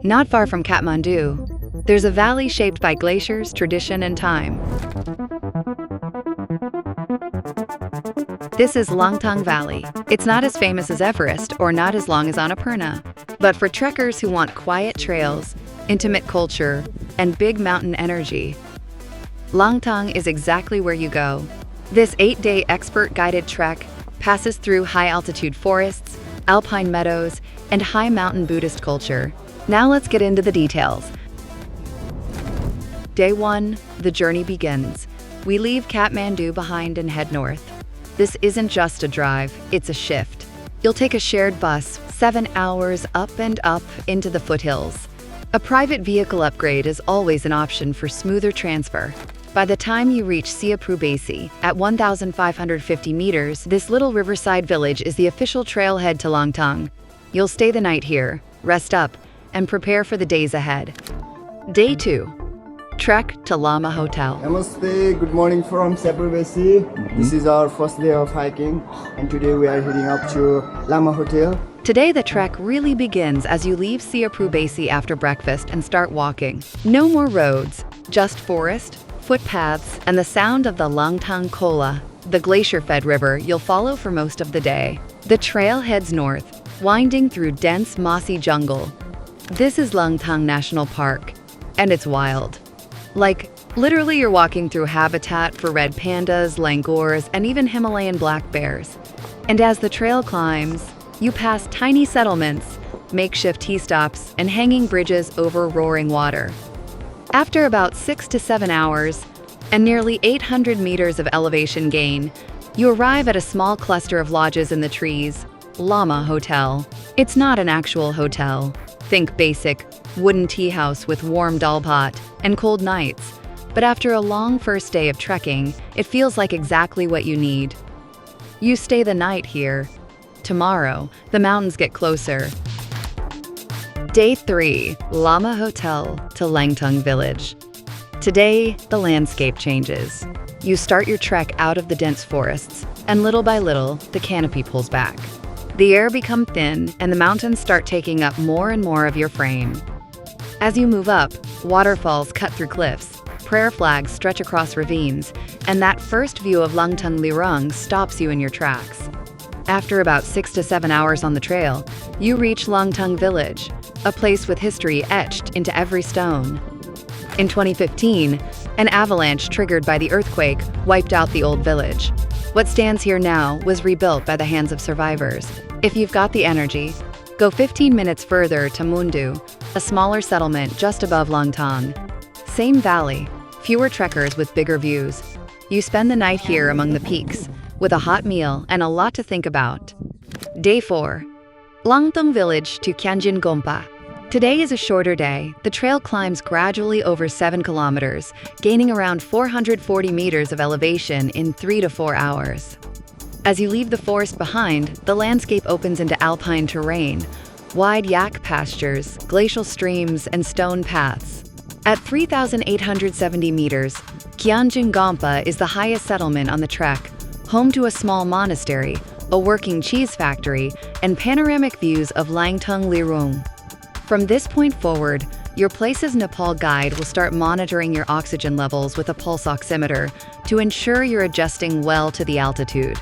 Not far from Kathmandu, there's a valley shaped by glaciers, tradition, and time. This is Langtang Valley. It's not as famous as Everest or not as long as Annapurna. But for trekkers who want quiet trails, intimate culture, and big mountain energy, Langtang is exactly where you go. This 8-day expert-guided trek passes through high-altitude forests, alpine meadows, and high mountain Buddhist culture. Now let's get into the details. Day 1, the journey begins. We leave Kathmandu behind and head north. This isn't just a drive, it's a shift. You'll take a shared bus, 7 hours up and up into the foothills. A private vehicle upgrade is always an option for smoother transfer. By the time you reach Syaprubesi, at 1,550 meters, this little riverside village is the official trailhead to Langtang. You'll stay the night here, rest up, and prepare for the days ahead. Day 2. Trek to Lama Hotel. Namaste, good morning from Syaprubesi. This is our first day of hiking, and today we are heading up to Lama Hotel. Today the trek really begins as you leave Syaprubesi after breakfast and start walking. No more roads, just forest, footpaths, and the sound of the Langtang Kola, the glacier-fed river you'll follow for most of the day. The trail heads north, winding through dense mossy jungle. This is Langtang National Park, and it's wild. Like, literally you're walking through habitat for red pandas, langurs, and even Himalayan black bears. And as the trail climbs, you pass tiny settlements, makeshift tea stops, and hanging bridges over roaring water. After about 6 to 7 hours and nearly 800 meters of elevation gain, you arrive at a small cluster of lodges in the trees, Lama Hotel. It's not an actual hotel. Think basic, wooden tea house with warm dal pot and cold nights. But after a long first day of trekking, it feels like exactly what you need. You stay the night here. Tomorrow, the mountains get closer. Day 3, Lama Hotel to Langtang Village. Today, the landscape changes. You start your trek out of the dense forests, and little by little, the canopy pulls back. The air becomes thin, and the mountains start taking up more and more of your frame. As you move up, waterfalls cut through cliffs, prayer flags stretch across ravines, and that first view of Langtang Lirung stops you in your tracks. After about 6 to 7 hours on the trail, you reach Langtang Village, a place with history etched into every stone. In 2015, an avalanche triggered by the earthquake wiped out the old village. What stands here now was rebuilt by the hands of survivors. If you've got the energy, go 15 minutes further to Mundu, a smaller settlement just above Langtang. Same valley, fewer trekkers with bigger views. You spend the night here among the peaks, with a hot meal and a lot to think about. Day 4. Langtang Village to Kyanjin Gompa. Today is a shorter day. The trail climbs gradually over 7 kilometers, gaining around 440 meters of elevation in 3 to 4 hours. As you leave the forest behind, the landscape opens into alpine terrain, wide yak pastures, glacial streams, and stone paths. At 3,870 meters, Kyanjin Gompa is the highest settlement on the trek, home to a small monastery, a working cheese factory, and panoramic views of Langtang Lirung. From this point forward, your Places Nepal guide will start monitoring your oxygen levels with a pulse oximeter to ensure you're adjusting well to the altitude.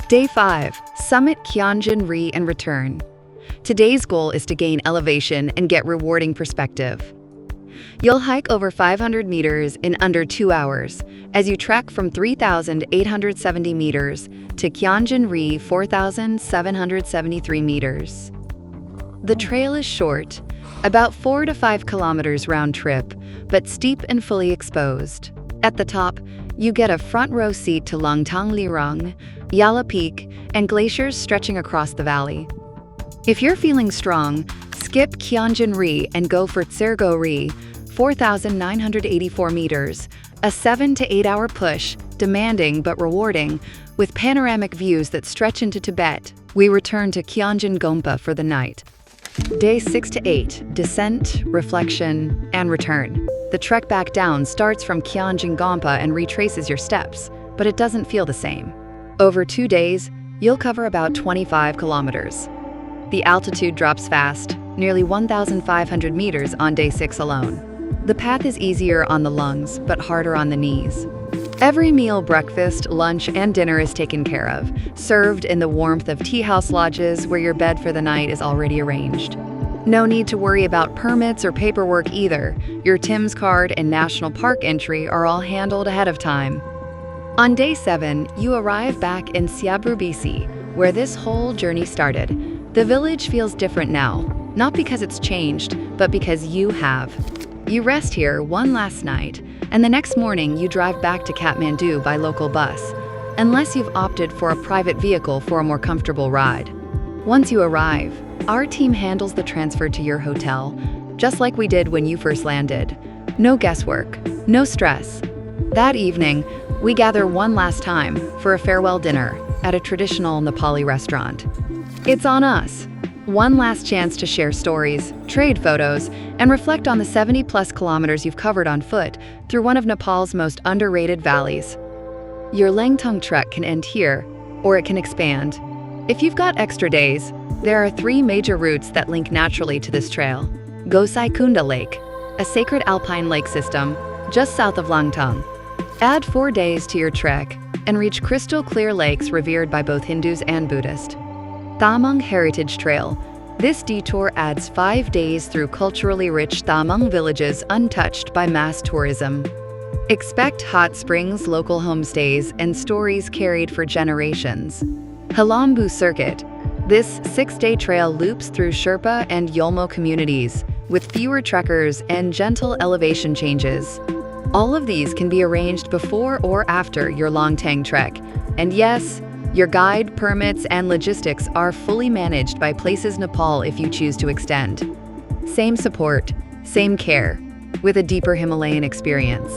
Day 5. Summit Kyanjin Ri and return. Today's goal is to gain elevation and get rewarding perspective. You'll hike over 500 meters in under 2 hours as you trek from 3,870 meters to Kyanjin Ri 4,773 meters. The trail is short, about 4 to 5 kilometers round trip, but steep and fully exposed. At the top, you get a front row seat to Langtang Lirung, Yala Peak, and glaciers stretching across the valley. If you're feeling strong, skip Kyanjin Ri and go for Tserko Ri, 4,984 meters, a 7 to 8 hour push, demanding but rewarding, with panoramic views that stretch into Tibet. We return to Kyanjin Gompa for the night. Day 6 to 8, descent, reflection, and return. The trek back down starts from Kyanjin Gompa and retraces your steps, but it doesn't feel the same. Over 2 days, you'll cover about 25 kilometers. The altitude drops fast, nearly 1,500 meters on day 6 alone. The path is easier on the lungs, but harder on the knees. Every meal, breakfast, lunch, and dinner is taken care of, served in the warmth of tea house lodges where your bed for the night is already arranged. No need to worry about permits or paperwork either. Your TIMS card and national park entry are all handled ahead of time. On day 7, you arrive back in Syaprubesi, where this whole journey started. The village feels different now, not because it's changed, but because you have. You rest here one last night, and the next morning you drive back to Kathmandu by local bus, unless you've opted for a private vehicle for a more comfortable ride. Once you arrive, our team handles the transfer to your hotel, just like we did when you first landed. No guesswork, no stress. That evening, we gather one last time for a farewell dinner at a traditional Nepali restaurant. It's on us. One last chance to share stories, trade photos, and reflect on the 70-plus kilometers you've covered on foot through one of Nepal's most underrated valleys. Your Langtang trek can end here, or it can expand. If you've got extra days, there are 3 major routes that link naturally to this trail. Gosai Kunda Lake, a sacred alpine lake system just south of Langtang. Add 4 days to your trek and reach crystal clear lakes revered by both Hindus and Buddhists. Tamang Heritage Trail. This detour adds 5 days through culturally rich Tamang villages untouched by mass tourism. Expect hot springs, local homestays, and stories carried for generations. Halambu Circuit. This 6-day trail loops through Sherpa and Yolmo communities, with fewer trekkers and gentle elevation changes. All of these can be arranged before or after your Langtang trek. And yes, your guide, permits, and logistics are fully managed by Places Nepal if you choose to extend. Same support, same care, with a deeper Himalayan experience.